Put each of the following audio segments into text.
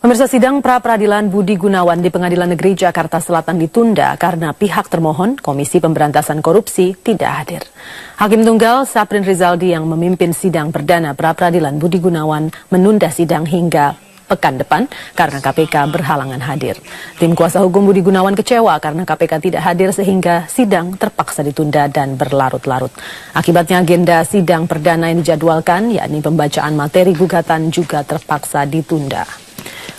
Pemirsa, sidang pra-peradilan Budi Gunawan di Pengadilan Negeri Jakarta Selatan ditunda karena pihak termohon Komisi Pemberantasan Korupsi tidak hadir. Hakim Tunggal Saprin Rizaldi yang memimpin sidang perdana pra-peradilan Budi Gunawan menunda sidang hingga pekan depan karena KPK berhalangan hadir. Tim kuasa hukum Budi Gunawan kecewa karena KPK tidak hadir sehingga sidang terpaksa ditunda dan berlarut-larut. Akibatnya agenda sidang perdana yang dijadwalkan, yakni pembacaan materi gugatan, juga terpaksa ditunda.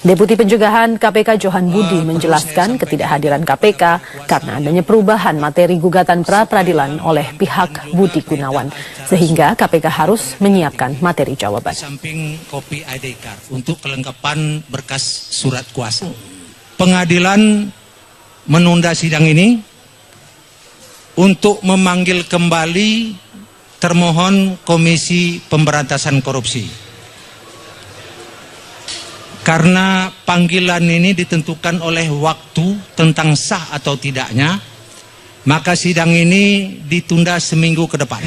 Deputi Pencegahan KPK Johan Budi menjelaskan ketidakhadiran KPK karena adanya perubahan materi gugatan pra-peradilan oleh pihak Budi Gunawan, sehingga KPK harus menyiapkan materi jawaban. Samping kopi ID card untuk kelengkapan berkas surat kuasa. Pengadilan menunda sidang ini untuk memanggil kembali termohon Komisi Pemberantasan Korupsi. Karena panggilan ini ditentukan oleh waktu tentang sah atau tidaknya, maka sidang ini ditunda seminggu ke depan.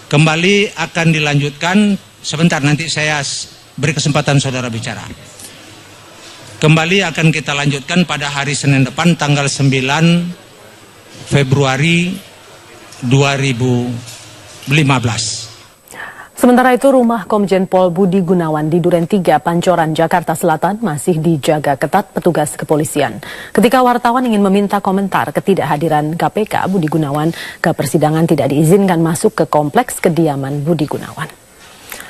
Kembali akan dilanjutkan, sebentar nanti saya beri kesempatan saudara bicara. Kembali akan kita lanjutkan pada hari Senin depan tanggal 9 Februari 2015. Sementara itu, rumah Komjen Pol Budi Gunawan di Duren 3, Pancoran, Jakarta Selatan masih dijaga ketat petugas kepolisian. Ketika wartawan ingin meminta komentar ketidakhadiran KPK, Budi Gunawan ke persidangan tidak diizinkan masuk ke kompleks kediaman Budi Gunawan.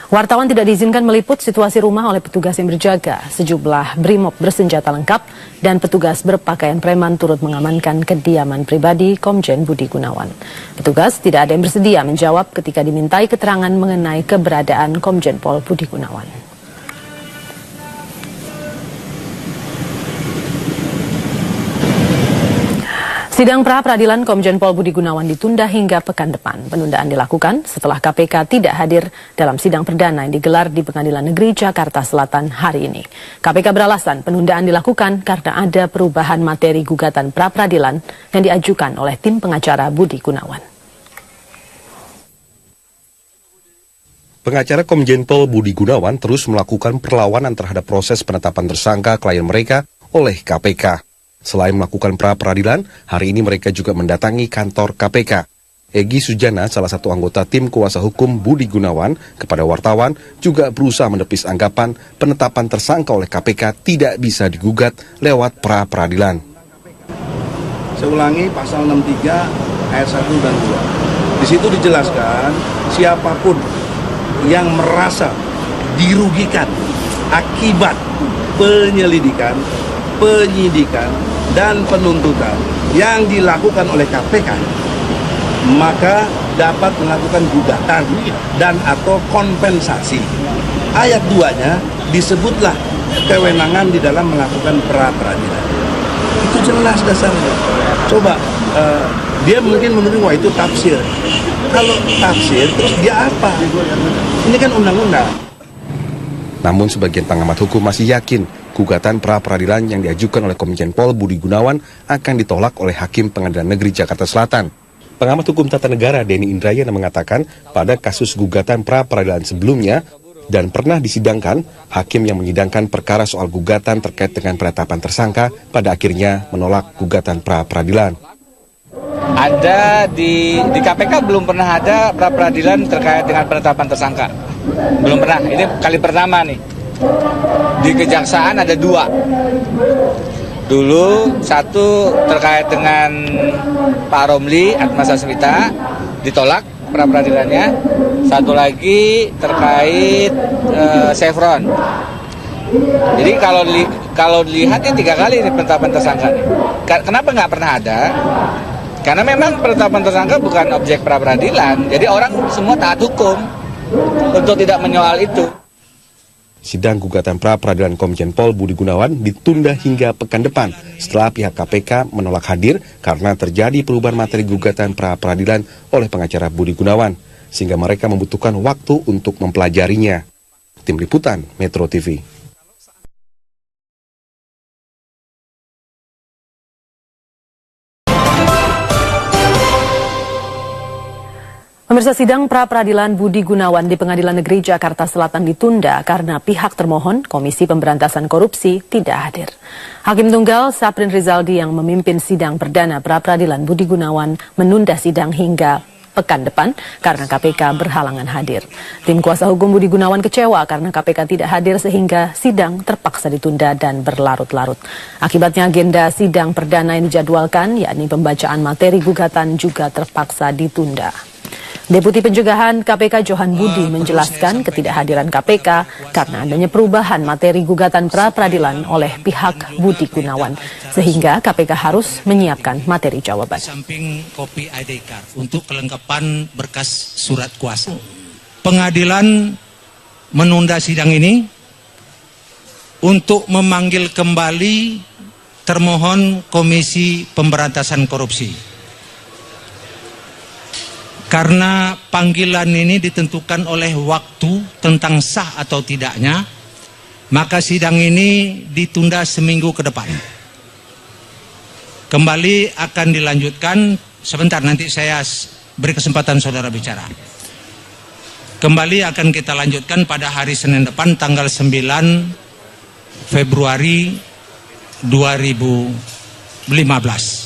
Wartawan tidak diizinkan meliput situasi rumah oleh petugas yang berjaga. Sejumlah brimob bersenjata lengkap dan petugas berpakaian preman turut mengamankan kediaman pribadi Komjen Budi Gunawan. Petugas tidak ada yang bersedia menjawab ketika dimintai keterangan mengenai keberadaan Komjen Pol Budi Gunawan. Sidang pra-peradilan Komjen Pol Budi Gunawan ditunda hingga pekan depan. Penundaan dilakukan setelah KPK tidak hadir dalam sidang perdana yang digelar di Pengadilan Negeri Jakarta Selatan hari ini. KPK beralasan penundaan dilakukan karena ada perubahan materi gugatan pra-peradilan yang diajukan oleh tim pengacara Budi Gunawan. Pengacara Komjen Pol Budi Gunawan terus melakukan perlawanan terhadap proses penetapan tersangka klien mereka oleh KPK. Selain melakukan pra-peradilan, hari ini mereka juga mendatangi kantor KPK. Egy Sujana, salah satu anggota tim kuasa hukum Budi Gunawan, kepada wartawan juga berusaha menepis anggapan penetapan tersangka oleh KPK tidak bisa digugat lewat pra-peradilan. Saya ulangi, pasal 63 ayat 1 dan 2. Di situ dijelaskan siapapun yang merasa dirugikan akibat penyelidikan, penyidikan, dan penuntutan yang dilakukan oleh KPK, maka dapat melakukan gugatan dan atau kompensasi. Ayat 2-nya disebutlah kewenangan di dalam melakukan pra-peradilan. Itu jelas dasarnya. Coba, dia mungkin menurut wah itu tafsir. Kalau tafsir, terus dia apa? Ini kan undang-undang. Namun sebagian pengamat hukum masih yakin gugatan pra-peradilan yang diajukan oleh Komjen Pol Budi Gunawan akan ditolak oleh Hakim Pengadilan Negeri Jakarta Selatan. Pengamat hukum tata negara Denny Indrayana mengatakan pada kasus gugatan pra-peradilan sebelumnya dan pernah disidangkan, hakim yang menyidangkan perkara soal gugatan terkait dengan penetapan tersangka pada akhirnya menolak gugatan pra-peradilan. Ada di KPK belum pernah ada pra-peradilan terkait dengan penetapan tersangka. Belum pernah, ini kali pertama nih. Di Kejaksaan ada 2. Dulu satu terkait dengan Pak Romli Atma Sasmita, ditolak pra-peradilannya. Satu lagi terkait Chevron. Jadi kalau dilihat ini 3 kali ini penetapan tersangka nih. Kenapa nggak pernah ada? Karena memang penetapan tersangka bukan objek pra-peradilan. Jadi orang semua taat hukum untuk tidak menyoal itu. Sidang gugatan pra-peradilan Komjen Pol Budi Gunawan ditunda hingga pekan depan setelah pihak KPK menolak hadir karena terjadi perubahan materi gugatan pra-peradilan oleh pengacara Budi Gunawan, sehingga mereka membutuhkan waktu untuk mempelajarinya. Tim Liputan Metro TV. Pemirsa, sidang pra-peradilan Budi Gunawan di Pengadilan Negeri Jakarta Selatan ditunda karena pihak termohon, Komisi Pemberantasan Korupsi, tidak hadir. Hakim Tunggal Saprin Rizaldi yang memimpin sidang perdana pra-peradilan Budi Gunawan menunda sidang hingga pekan depan karena KPK berhalangan hadir. Tim kuasa hukum Budi Gunawan kecewa karena KPK tidak hadir sehingga sidang terpaksa ditunda dan berlarut-larut. Akibatnya agenda sidang perdana yang dijadwalkan, yakni pembacaan materi gugatan, juga terpaksa ditunda. Deputi Pencegahan KPK Johan Budi menjelaskan ketidakhadiran KPK karena adanya perubahan materi gugatan pra-peradilan oleh pihak Budi Gunawan, sehingga KPK harus menyiapkan materi jawaban. Samping kopi ID card untuk kelengkapan berkas surat kuasa. Pengadilan menunda sidang ini untuk memanggil kembali termohon Komisi Pemberantasan Korupsi. Karena panggilan ini ditentukan oleh waktu tentang sah atau tidaknya, maka sidang ini ditunda seminggu ke depan. Kembali akan dilanjutkan, sebentar nanti saya beri kesempatan saudara bicara. Kembali akan kita lanjutkan pada hari Senin depan tanggal 9 Februari 2015.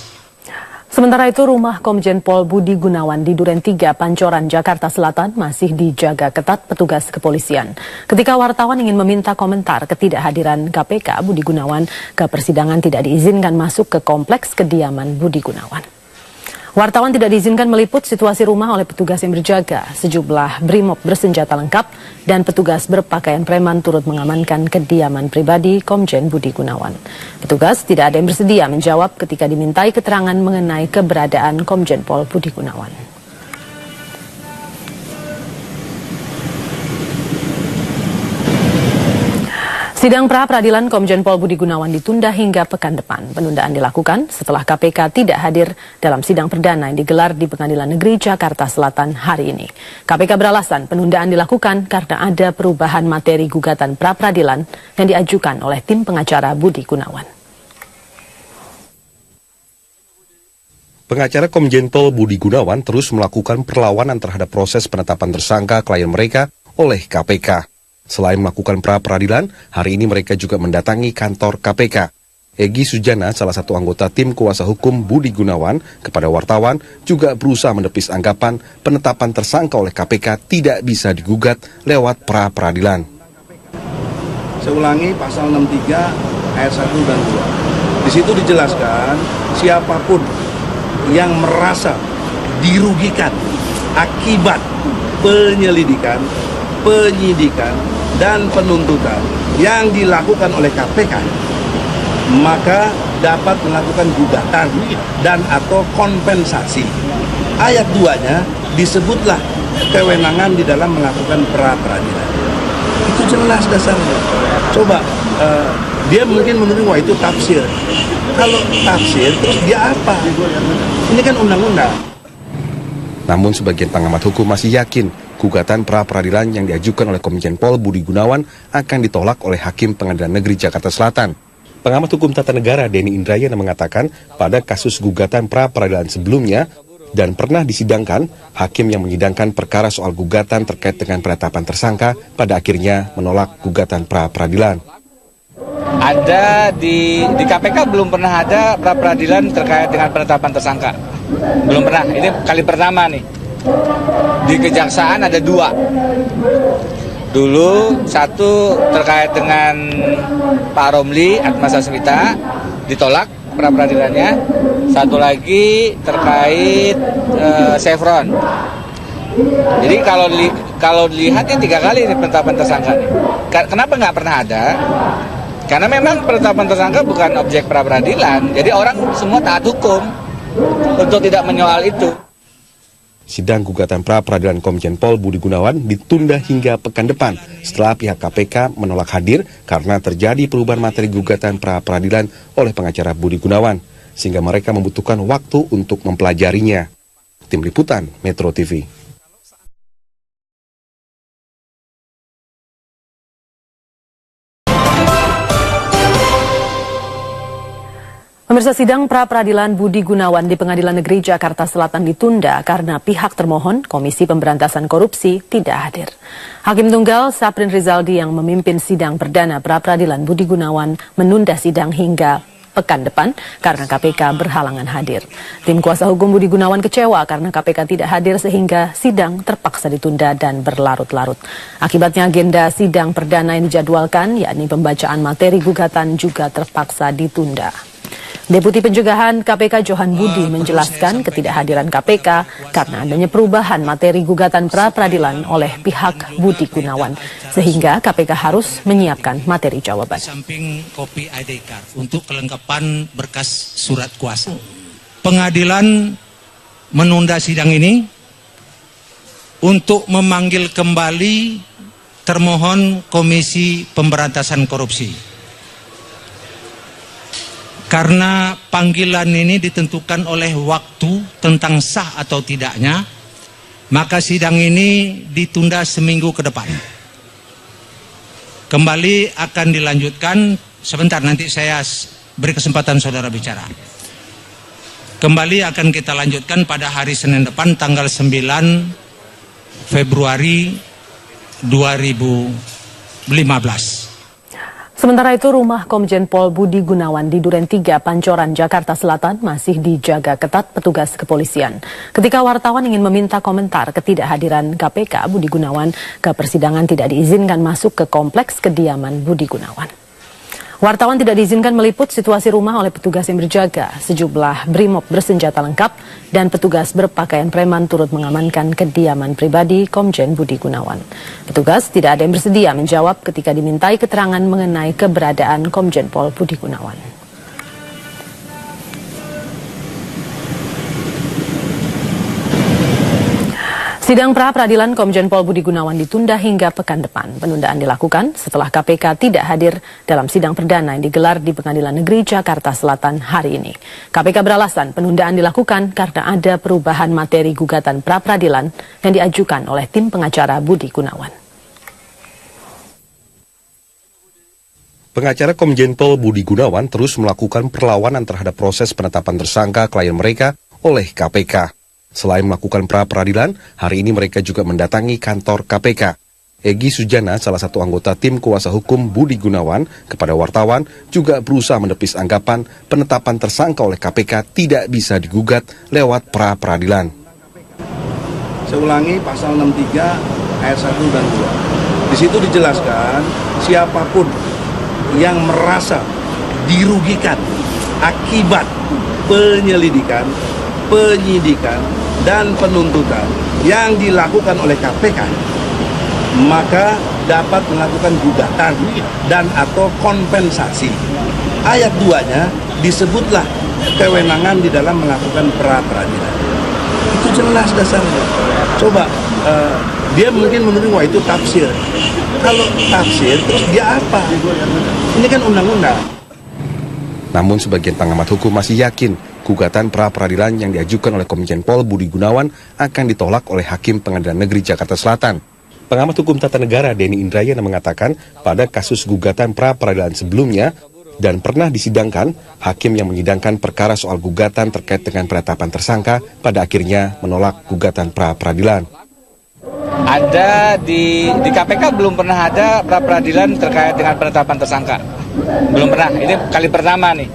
Sementara itu, rumah Komjen Pol Budi Gunawan di Duren 3, Pancoran, Jakarta Selatan masih dijaga ketat petugas kepolisian. Ketika wartawan ingin meminta komentar ketidakhadiran KPK, Budi Gunawan ke persidangan tidak diizinkan masuk ke kompleks kediaman Budi Gunawan. Wartawan tidak diizinkan meliput situasi rumah oleh petugas yang berjaga. Sejumlah brimob bersenjata lengkap dan petugas berpakaian preman turut mengamankan kediaman pribadi Komjen Budi Gunawan. Petugas tidak ada yang bersedia menjawab ketika dimintai keterangan mengenai keberadaan Komjen Pol Budi Gunawan. Sidang pra-peradilan Komjen Pol Budi Gunawan ditunda hingga pekan depan. Penundaan dilakukan setelah KPK tidak hadir dalam sidang perdana yang digelar di Pengadilan Negeri Jakarta Selatan hari ini. KPK beralasan penundaan dilakukan karena ada perubahan materi gugatan pra-peradilan yang diajukan oleh tim pengacara Budi Gunawan. Pengacara Komjen Pol Budi Gunawan terus melakukan perlawanan terhadap proses penetapan tersangka klien mereka oleh KPK. Selain melakukan pra-peradilan, hari ini mereka juga mendatangi kantor KPK. Egy Sujana, salah satu anggota tim kuasa hukum Budi Gunawan, kepada wartawan juga berusaha menepis anggapan penetapan tersangka oleh KPK tidak bisa digugat lewat pra-peradilan. Saya ulangi, pasal 63 ayat 1 dan 2. Di situ dijelaskan siapapun yang merasa dirugikan akibat penyelidikan, penyidikan, dan penuntutan yang dilakukan oleh KPK, maka dapat melakukan gugatan dan atau kompensasi. Ayat 2-nya disebutlah kewenangan di dalam melakukan pra-peradilan. Itu jelas dasarnya. Coba, dia mungkin menuduh wah itu tafsir. Kalau tafsir, terus dia apa? Ini kan undang-undang. Namun sebagian pengamat hukum masih yakin gugatan pra-peradilan yang diajukan oleh Komjen Pol Budi Gunawan akan ditolak oleh Hakim Pengadilan Negeri Jakarta Selatan. Pengamat hukum tata negara Denny Indrayana mengatakan pada kasus gugatan pra-peradilan sebelumnya dan pernah disidangkan, hakim yang menyidangkan perkara soal gugatan terkait dengan penetapan tersangka pada akhirnya menolak gugatan pra-peradilan. Ada di KPK belum pernah ada pra-peradilan terkait dengan penetapan tersangka. Belum pernah, ini kali pertama nih. Di Kejaksaan ada 2. Dulu satu terkait dengan Pak Romli Atmasasmita, ditolak pra-peradilannya. Satu lagi terkait Chevron. Jadi kalau dilihat ini 3 kali ini penetapan tersangka nih. Kenapa nggak pernah ada? Karena memang penetapan tersangka bukan objek pra-peradilan. Jadi orang semua taat hukum untuk tidak menyoal itu. Sidang gugatan pra-peradilan Komjen Pol Budi Gunawan ditunda hingga pekan depan setelah pihak KPK menolak hadir karena terjadi perubahan materi gugatan pra-peradilan oleh pengacara Budi Gunawan, sehingga mereka membutuhkan waktu untuk mempelajarinya. Tim Liputan Metro TV. Pemirsa, sidang pra-peradilan Budi Gunawan di Pengadilan Negeri Jakarta Selatan ditunda karena pihak termohon, Komisi Pemberantasan Korupsi, tidak hadir. Hakim Tunggal Saprin Rizaldi yang memimpin sidang perdana pra-peradilan Budi Gunawan menunda sidang hingga pekan depan karena KPK berhalangan hadir. Tim kuasa hukum Budi Gunawan kecewa karena KPK tidak hadir sehingga sidang terpaksa ditunda dan berlarut-larut. Akibatnya agenda sidang perdana yang dijadwalkan, yakni pembacaan materi gugatan, juga terpaksa ditunda. Deputi Pencegahan KPK Johan Budi menjelaskan ketidakhadiran KPK karena adanya perubahan materi gugatan pra-peradilan oleh pihak Budi Gunawan, sehingga KPK harus menyiapkan materi jawaban. Samping kopi ID card untuk kelengkapan berkas surat kuasa. Pengadilan menunda sidang ini untuk memanggil kembali termohon Komisi Pemberantasan Korupsi. Karena panggilan ini ditentukan oleh waktu tentang sah atau tidaknya, maka sidang ini ditunda seminggu ke depan. Kembali akan dilanjutkan, sebentar nanti saya beri kesempatan saudara bicara. Kembali akan kita lanjutkan pada hari Senin depan tanggal 9 Februari 2015. Sementara itu, rumah Komjen Pol Budi Gunawan di Duren 3, Pancoran, Jakarta Selatan masih dijaga ketat petugas kepolisian. Ketika wartawan ingin meminta komentar ketidakhadiran KPK, Budi Gunawan ke persidangan tidak diizinkan masuk ke kompleks kediaman Budi Gunawan. Wartawan tidak diizinkan meliput situasi rumah oleh petugas yang berjaga. Sejumlah brimob bersenjata lengkap dan petugas berpakaian preman turut mengamankan kediaman pribadi Komjen Budi Gunawan. Petugas tidak ada yang bersedia menjawab ketika dimintai keterangan mengenai keberadaan Komjen Pol Budi Gunawan. Sidang pra-peradilan Komjen Pol Budi Gunawan ditunda hingga pekan depan. Penundaan dilakukan setelah KPK tidak hadir dalam sidang perdana yang digelar di Pengadilan Negeri Jakarta Selatan hari ini. KPK beralasan penundaan dilakukan karena ada perubahan materi gugatan pra-peradilan yang diajukan oleh tim pengacara Budi Gunawan. Pengacara Komjen Pol Budi Gunawan terus melakukan perlawanan terhadap proses penetapan tersangka klien mereka oleh KPK. Selain melakukan pra-peradilan, hari ini mereka juga mendatangi kantor KPK. Egy Sujana, salah satu anggota tim kuasa hukum Budi Gunawan, kepada wartawan juga berusaha menepis anggapan penetapan tersangka oleh KPK tidak bisa digugat lewat pra-peradilan. Saya ulangi, pasal 63 ayat 1 dan 2. Di situ dijelaskan siapapun yang merasa dirugikan akibat penyelidikan, penyidikan, dan penuntutan yang dilakukan oleh KPK, maka dapat melakukan gugatan dan atau kompensasi. Ayat 2-nya disebutlah kewenangan di dalam melakukan pra-peradilan. Itu jelas dasarnya. Coba, dia mungkin menurut wah itu tafsir. Kalau tafsir, terus dia apa? Ini kan undang-undang. Namun sebagian pengamat hukum masih yakin gugatan pra-peradilan yang diajukan oleh Komjen Pol Budi Gunawan akan ditolak oleh Hakim Pengadilan Negeri Jakarta Selatan. Pengamat hukum tata negara Denny Indrayana mengatakan pada kasus gugatan pra-peradilan sebelumnya dan pernah disidangkan, hakim yang menyidangkan perkara soal gugatan terkait dengan penetapan tersangka pada akhirnya menolak gugatan pra-peradilan. Ada di KPK belum pernah ada pra-peradilan terkait dengan penetapan tersangka. Belum pernah, ini kali pertama nih.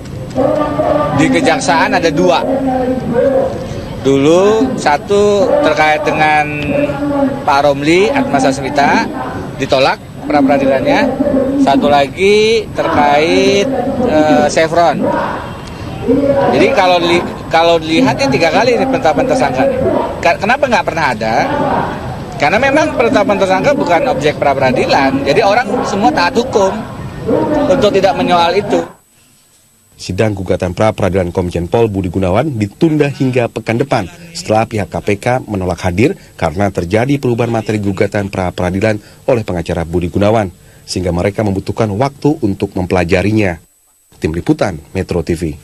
Di Kejaksaan ada 2. Dulu satu terkait dengan Pak Romli Atmasasmita, ditolak pra-peradilannya. Satu lagi terkait Chevron. Jadi kalau dilihat ini 3 kali ini penetapan tersangka nih. Kenapa nggak pernah ada? Karena memang penetapan tersangka bukan objek pra-peradilan. Jadi orang semua taat hukum untuk tidak menyoal itu. Sidang gugatan pra-peradilan Komjen Pol Budi Gunawan ditunda hingga pekan depan setelah pihak KPK menolak hadir karena terjadi perubahan materi gugatan pra-peradilan oleh pengacara Budi Gunawan, sehingga mereka membutuhkan waktu untuk mempelajarinya. Tim Liputan Metro TV.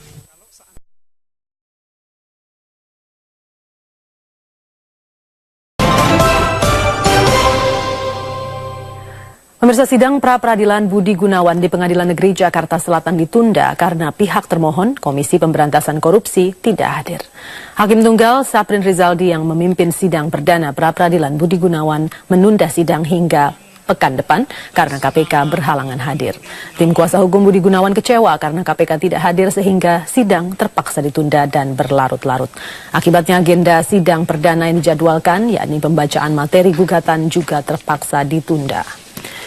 Pemirsa, sidang pra-peradilan Budi Gunawan di Pengadilan Negeri Jakarta Selatan ditunda karena pihak termohon, Komisi Pemberantasan Korupsi, tidak hadir. Hakim Tunggal Saprin Rizaldi yang memimpin sidang perdana pra-peradilan Budi Gunawan menunda sidang hingga pekan depan karena KPK berhalangan hadir. Tim kuasa hukum Budi Gunawan kecewa karena KPK tidak hadir sehingga sidang terpaksa ditunda dan berlarut-larut. Akibatnya agenda sidang perdana yang dijadwalkan, yakni pembacaan materi gugatan, juga terpaksa ditunda.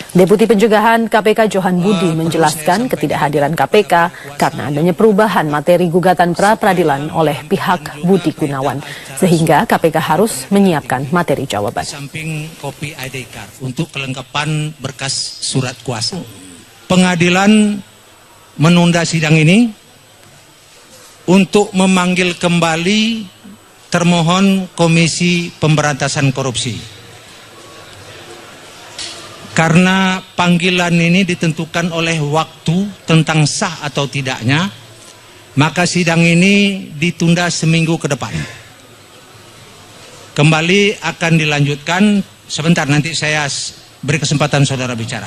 Deputi Pencegahan KPK Johan Budi menjelaskan ketidakhadiran KPK karena adanya perubahan materi gugatan pra-peradilan oleh pihak Budi Gunawan, sehingga KPK harus menyiapkan materi jawaban. Samping kopi ID card untuk kelengkapan berkas surat kuasa. Pengadilan menunda sidang ini untuk memanggil kembali termohon Komisi Pemberantasan Korupsi. Karena panggilan ini ditentukan oleh waktu tentang sah atau tidaknya, maka sidang ini ditunda seminggu ke depan. Kembali akan dilanjutkan, sebentar nanti saya beri kesempatan saudara bicara.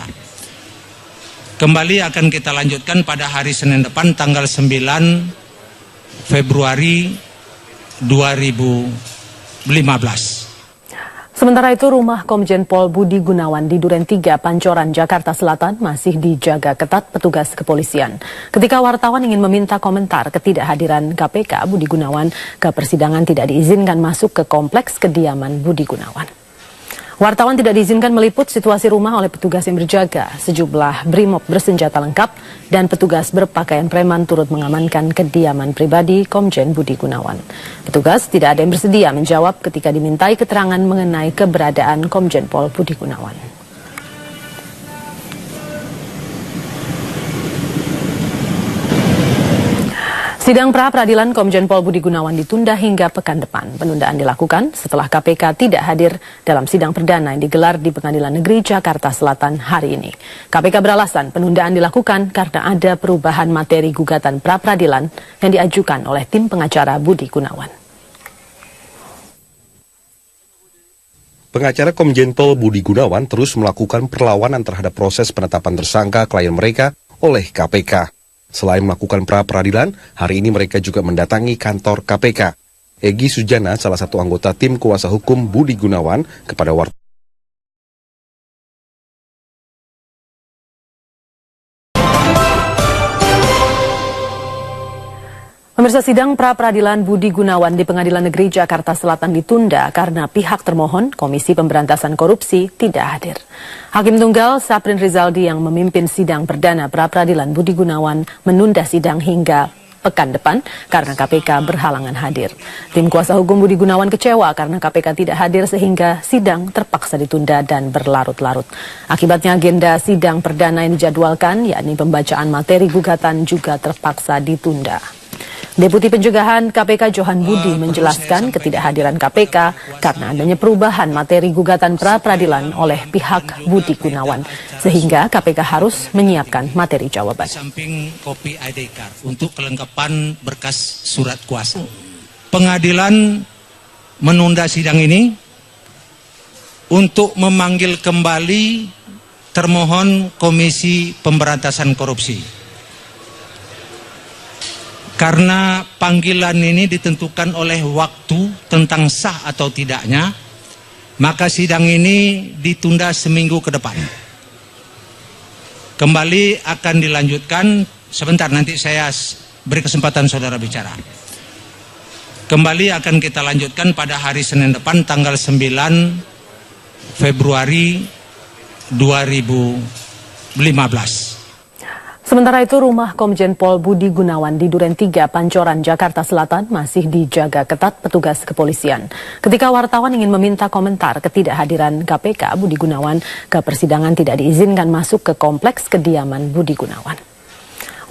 Kembali akan kita lanjutkan pada hari Senin depan tanggal 9 Februari 2015. Sementara itu, rumah Komjen Pol Budi Gunawan di Duren 3, Pancoran, Jakarta Selatan masih dijaga ketat petugas kepolisian. Ketika wartawan ingin meminta komentar ketidakhadiran KPK, Budi Gunawan ke persidangan tidak diizinkan masuk ke kompleks kediaman Budi Gunawan. Wartawan tidak diizinkan meliput situasi rumah oleh petugas yang berjaga. Sejumlah brimob bersenjata lengkap dan petugas berpakaian preman turut mengamankan kediaman pribadi Komjen Budi Gunawan. Petugas tidak ada yang bersedia menjawab ketika dimintai keterangan mengenai keberadaan Komjen Pol Budi Gunawan. Sidang pra-peradilan Komjen Pol Budi Gunawan ditunda hingga pekan depan. Penundaan dilakukan setelah KPK tidak hadir dalam sidang perdana yang digelar di Pengadilan Negeri Jakarta Selatan hari ini. KPK beralasan penundaan dilakukan karena ada perubahan materi gugatan pra-peradilan yang diajukan oleh tim pengacara Budi Gunawan. Pengacara Komjen Pol Budi Gunawan terus melakukan perlawanan terhadap proses penetapan tersangka klien mereka oleh KPK. Selain melakukan pra-peradilan, hari ini mereka juga mendatangi kantor KPK. Egy Sujana, salah satu anggota tim kuasa hukum Budi Gunawan, kepada wartawan. Pemirsa, sidang pra-peradilan Budi Gunawan di Pengadilan Negeri Jakarta Selatan ditunda karena pihak termohon, Komisi Pemberantasan Korupsi, tidak hadir. Hakim Tunggal Saprin Rizaldi yang memimpin sidang perdana pra-peradilan Budi Gunawan menunda sidang hingga pekan depan karena KPK berhalangan hadir. Tim kuasa hukum Budi Gunawan kecewa karena KPK tidak hadir sehingga sidang terpaksa ditunda dan berlarut-larut. Akibatnya agenda sidang perdana yang dijadwalkan, yakni pembacaan materi gugatan, juga terpaksa ditunda. Deputi Pencegahan KPK Johan Budi menjelaskan ketidakhadiran KPK karena adanya perubahan materi gugatan pra-peradilan oleh pihak Budi Gunawan, sehingga KPK harus menyiapkan materi jawaban. Samping kopi ID card untuk kelengkapan berkas surat kuasa. Pengadilan menunda sidang ini untuk memanggil kembali termohon Komisi Pemberantasan Korupsi. Karena panggilan ini ditentukan oleh waktu tentang sah atau tidaknya, maka sidang ini ditunda seminggu ke depan. Kembali akan dilanjutkan, sebentar nanti saya beri kesempatan saudara bicara. Kembali akan kita lanjutkan pada hari Senin depan tanggal 9 Februari 2015. Sementara itu, rumah Komjen Pol Budi Gunawan di Duren 3, Pancoran, Jakarta Selatan masih dijaga ketat petugas kepolisian. Ketika wartawan ingin meminta komentar ketidakhadiran KPK, Budi Gunawan ke persidangan tidak diizinkan masuk ke kompleks kediaman Budi Gunawan.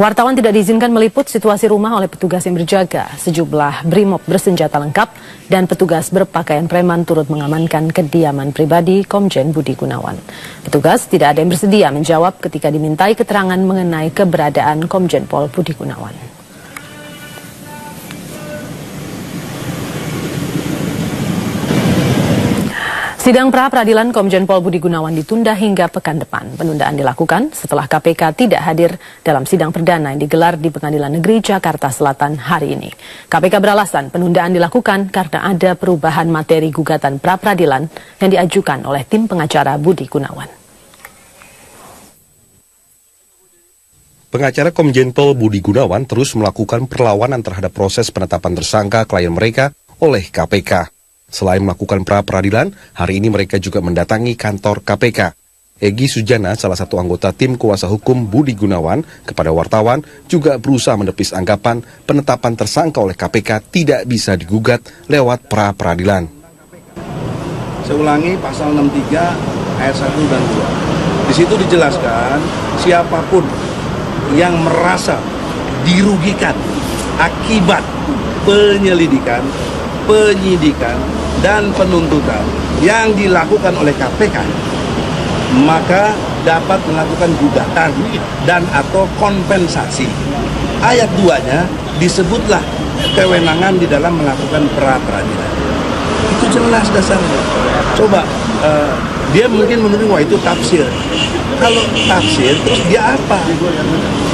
Wartawan tidak diizinkan meliput situasi rumah oleh petugas yang berjaga. Sejumlah brimob bersenjata lengkap dan petugas berpakaian preman turut mengamankan kediaman pribadi Komjen Budi Gunawan. Petugas tidak ada yang bersedia menjawab ketika dimintai keterangan mengenai keberadaan Komjen Pol Budi Gunawan. Sidang pra-peradilan Komjen Pol Budi Gunawan ditunda hingga pekan depan. Penundaan dilakukan setelah KPK tidak hadir dalam sidang perdana yang digelar di Pengadilan Negeri Jakarta Selatan hari ini. KPK beralasan penundaan dilakukan karena ada perubahan materi gugatan pra-peradilan yang diajukan oleh tim pengacara Budi Gunawan. Pengacara Komjen Pol Budi Gunawan terus melakukan perlawanan terhadap proses penetapan tersangka klien mereka oleh KPK. Selain melakukan pra-peradilan, hari ini mereka juga mendatangi kantor KPK. Egy Sujana, salah satu anggota tim kuasa hukum Budi Gunawan, kepada wartawan juga berusaha menepis anggapan penetapan tersangka oleh KPK tidak bisa digugat lewat pra-peradilan. Saya ulangi pasal 63 ayat 1 dan 2. Di situ dijelaskan siapapun yang merasa dirugikan akibat penyelidikan, penyidikan, dan penuntutan yang dilakukan oleh KPK, maka dapat melakukan gugatan dan atau kompensasi. Ayat 2-nya disebutlah kewenangan di dalam melakukan pra-peradilan. Itu jelas dasarnya. Coba, dia mungkin menurut wah itu tafsir. Kalau tafsir, terus dia apa?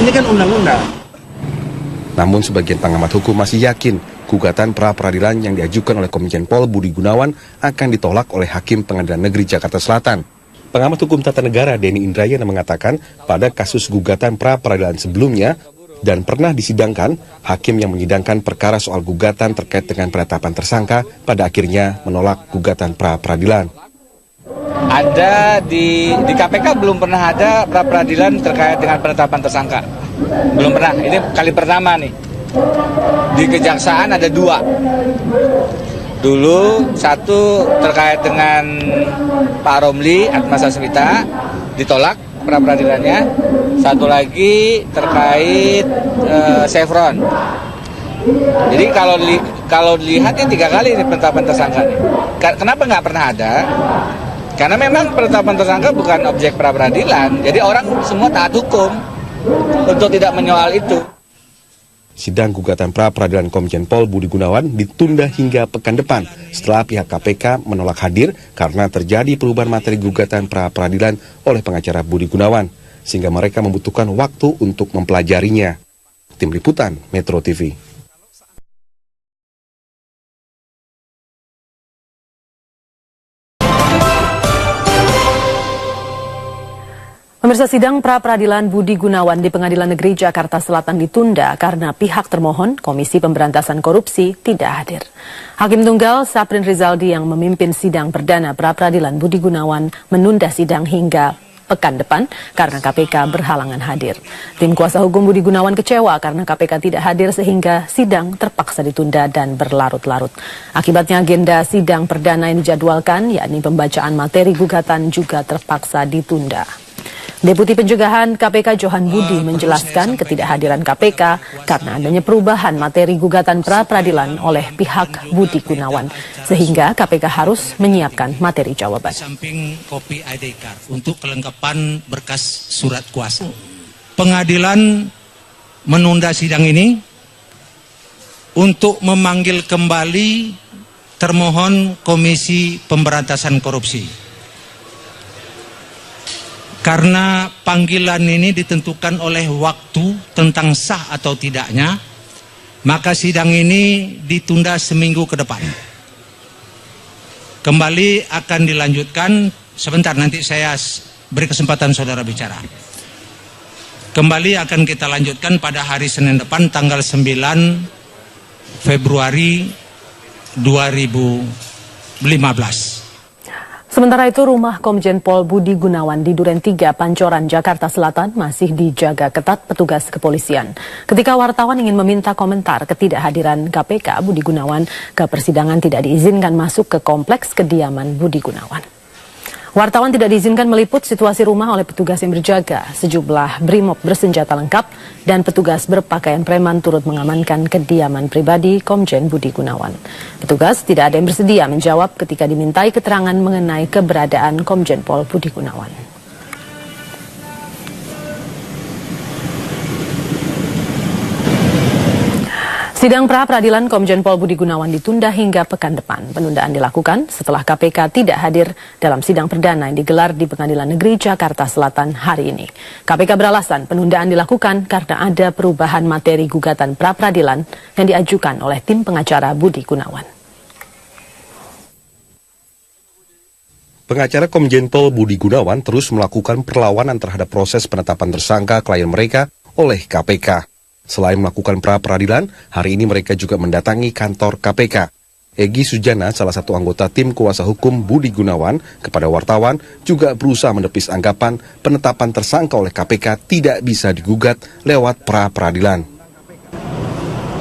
Ini kan undang-undang. Namun sebagian pengamat hukum masih yakin gugatan pra-peradilan yang diajukan oleh Komjen Pol Budi Gunawan akan ditolak oleh Hakim Pengadilan Negeri Jakarta Selatan. Pengamat hukum tata negara Denny Indrayana mengatakan pada kasus gugatan pra-peradilan sebelumnya dan pernah disidangkan, hakim yang menyidangkan perkara soal gugatan terkait dengan penetapan tersangka pada akhirnya menolak gugatan pra-peradilan. Ada di KPK belum pernah ada pra-peradilan terkait dengan penetapan tersangka. Belum pernah, ini kali pertama nih. Di Kejaksaan ada 2. Dulu satu terkait dengan Pak Romli Atmasasmita, ditolak pra-peradilannya. Satu lagi terkait Chevron. Jadi kalau dilihat ini 3 kali ini penetapan tersangka nih. Kenapa nggak pernah ada? Karena memang penetapan tersangka bukan objek pra-peradilan. Jadi orang semua taat hukum untuk tidak menyoal itu. Sidang gugatan pra-peradilan Komjen Pol Budi Gunawan ditunda hingga pekan depan setelah pihak KPK menolak hadir karena terjadi perubahan materi gugatan pra-peradilan oleh pengacara Budi Gunawan, sehingga mereka membutuhkan waktu untuk mempelajarinya. Tim Liputan Metro TV. Pemirsa, sidang pra-peradilan Budi Gunawan di Pengadilan Negeri Jakarta Selatan ditunda karena pihak termohon, Komisi Pemberantasan Korupsi, tidak hadir. Hakim Tunggal Saprin Rizaldi yang memimpin sidang perdana pra-peradilan Budi Gunawan menunda sidang hingga pekan depan karena KPK berhalangan hadir. Tim kuasa hukum Budi Gunawan kecewa karena KPK tidak hadir sehingga sidang terpaksa ditunda dan berlarut-larut. Akibatnya agenda sidang perdana yang dijadwalkan, yakni pembacaan materi gugatan, juga terpaksa ditunda. Deputi Pencegahan KPK Johan Budi menjelaskan ketidakhadiran KPK karena adanya perubahan materi gugatan pra-peradilan oleh pihak Budi Gunawan, sehingga KPK harus menyiapkan materi jawaban. Samping kopi ID card untuk kelengkapan berkas surat kuasa. Pengadilan menunda sidang ini untuk memanggil kembali termohon Komisi Pemberantasan Korupsi. Karena panggilan ini ditentukan oleh waktu tentang sah atau tidaknya, maka sidang ini ditunda seminggu ke depan. Kembali akan dilanjutkan, sebentar nanti saya beri kesempatan saudara bicara. Kembali akan kita lanjutkan pada hari Senin depan tanggal 9 Februari 2015. Sementara itu, rumah Komjen Pol Budi Gunawan di Duren 3, Pancoran, Jakarta Selatan masih dijaga ketat petugas kepolisian. Ketika wartawan ingin meminta komentar ketidakhadiran KPK, Budi Gunawan ke persidangan tidak diizinkan masuk ke kompleks kediaman Budi Gunawan. Wartawan tidak diizinkan meliput situasi rumah oleh petugas yang berjaga. Sejumlah brimob bersenjata lengkap dan petugas berpakaian preman turut mengamankan kediaman pribadi Komjen Budi Gunawan. Petugas tidak ada yang bersedia menjawab ketika dimintai keterangan mengenai keberadaan Komjen Pol Budi Gunawan. Sidang pra-peradilan Komjen Pol Budi Gunawan ditunda hingga pekan depan. Penundaan dilakukan setelah KPK tidak hadir dalam sidang perdana yang digelar di Pengadilan Negeri Jakarta Selatan hari ini. KPK beralasan penundaan dilakukan karena ada perubahan materi gugatan pra-peradilan yang diajukan oleh tim pengacara Budi Gunawan. Pengacara Komjen Pol Budi Gunawan terus melakukan perlawanan terhadap proses penetapan tersangka klien mereka oleh KPK. Selain melakukan pra-peradilan, hari ini mereka juga mendatangi kantor KPK. Egy Sujana, salah satu anggota tim kuasa hukum Budi Gunawan, kepada wartawan juga berusaha menepis anggapan penetapan tersangka oleh KPK tidak bisa digugat lewat pra-peradilan.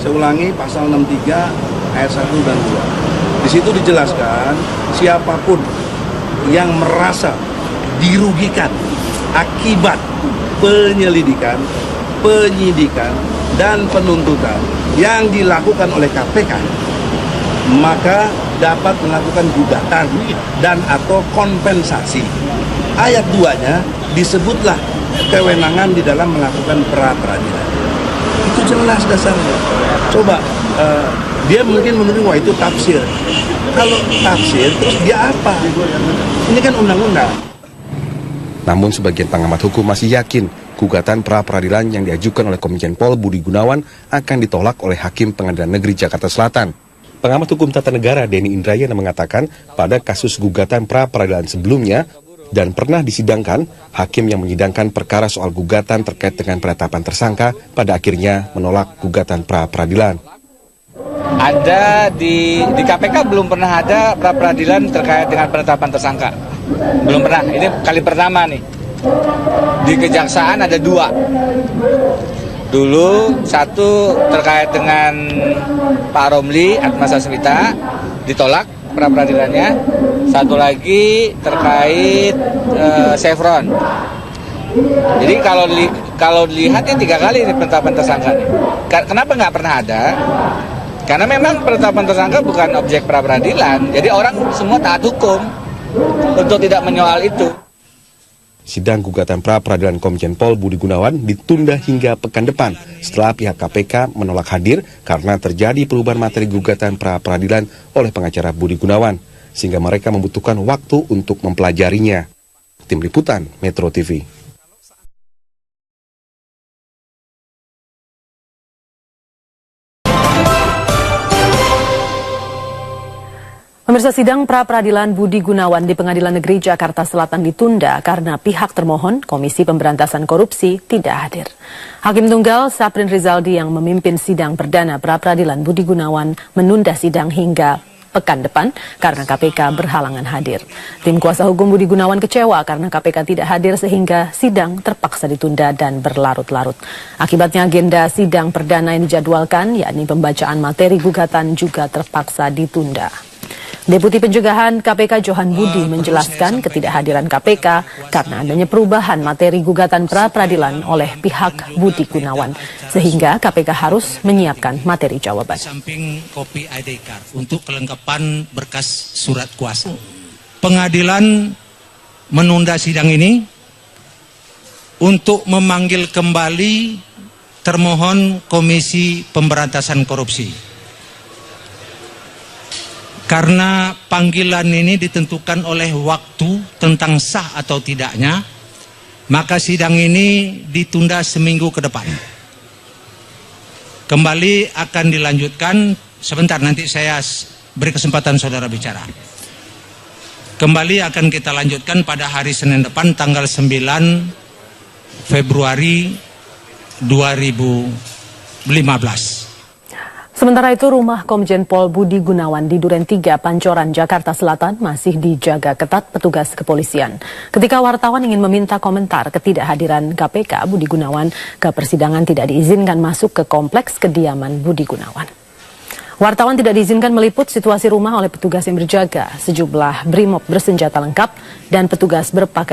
Saya ulangi pasal 63 ayat 1 dan 2. Di situ dijelaskan siapapun yang merasa dirugikan akibat penyelidikan, penyidikan, dan penuntutan yang dilakukan oleh KPK, maka dapat melakukan gugatan dan atau kompensasi. Ayat 2-nya disebutlah kewenangan di dalam melakukan pra-peradilan. Itu jelas dasarnya. Coba, dia mungkin menurut wah itu tafsir. Kalau tafsir, terus dia apa? Ini kan undang-undang. Namun sebagian pengamat hukum masih yakin gugatan pra-peradilan yang diajukan oleh Komjen Pol Budi Gunawan akan ditolak oleh Hakim Pengadilan Negeri Jakarta Selatan. Pengamat hukum tata negara Denny Indrayana mengatakan pada kasus gugatan pra-peradilan sebelumnya dan pernah disidangkan, hakim yang menyidangkan perkara soal gugatan terkait dengan penetapan tersangka pada akhirnya menolak gugatan pra-peradilan. Ada di KPK belum pernah ada pra-peradilan terkait dengan penetapan tersangka. Belum pernah, ini kali pertama nih. Di Kejaksaan ada 2. Dulu satu terkait dengan Pak Romli Atmasasmita, ditolak pra-peradilannya. Satu lagi terkait Chevron. Jadi kalau dilihat ini 3 kali ini penetapan tersangka nih. Kenapa nggak pernah ada? Karena memang penetapan tersangka bukan objek pra-peradilan. Jadi orang semua taat hukum untuk tidak menyoal itu. Sidang gugatan pra-peradilan Komjen Pol Budi Gunawan ditunda hingga pekan depan setelah pihak KPK menolak hadir karena terjadi perubahan materi gugatan pra-peradilan oleh pengacara Budi Gunawan, sehingga mereka membutuhkan waktu untuk mempelajarinya. Tim Liputan Metro TV. Pemirsa, sidang pra-peradilan Budi Gunawan di Pengadilan Negeri Jakarta Selatan ditunda karena pihak termohon, Komisi Pemberantasan Korupsi, tidak hadir. Hakim Tunggal Saprin Rizaldi yang memimpin sidang perdana pra-peradilan Budi Gunawan menunda sidang hingga pekan depan karena KPK berhalangan hadir. Tim kuasa hukum Budi Gunawan kecewa karena KPK tidak hadir sehingga sidang terpaksa ditunda dan berlarut-larut. Akibatnya agenda sidang perdana yang dijadwalkan, yakni pembacaan materi gugatan, juga terpaksa ditunda. Deputi Pencegahan KPK Johan Budi menjelaskan ketidakhadiran KPK karena adanya perubahan materi gugatan pra-peradilan oleh pihak Budi Gunawan, sehingga KPK harus menyiapkan materi jawaban. Samping kopi ID card untuk kelengkapan berkas surat kuasa. Pengadilan menunda sidang ini untuk memanggil kembali termohon Komisi Pemberantasan Korupsi. Karena panggilan ini ditentukan oleh waktu tentang sah atau tidaknya, maka sidang ini ditunda seminggu ke depan. Kembali akan dilanjutkan, sebentar nanti saya beri kesempatan saudara bicara. Kembali akan kita lanjutkan pada hari Senin depan tanggal 9 Februari 2015. Sementara itu, rumah Komjen Pol Budi Gunawan di Duren 3, Pancoran, Jakarta Selatan masih dijaga ketat petugas kepolisian. Ketika wartawan ingin meminta komentar ketidakhadiran KPK, Budi Gunawan ke persidangan tidak diizinkan masuk ke kompleks kediaman Budi Gunawan. Wartawan tidak diizinkan meliput situasi rumah oleh petugas yang berjaga. Sejumlah brimob bersenjata lengkap dan petugas berpakaian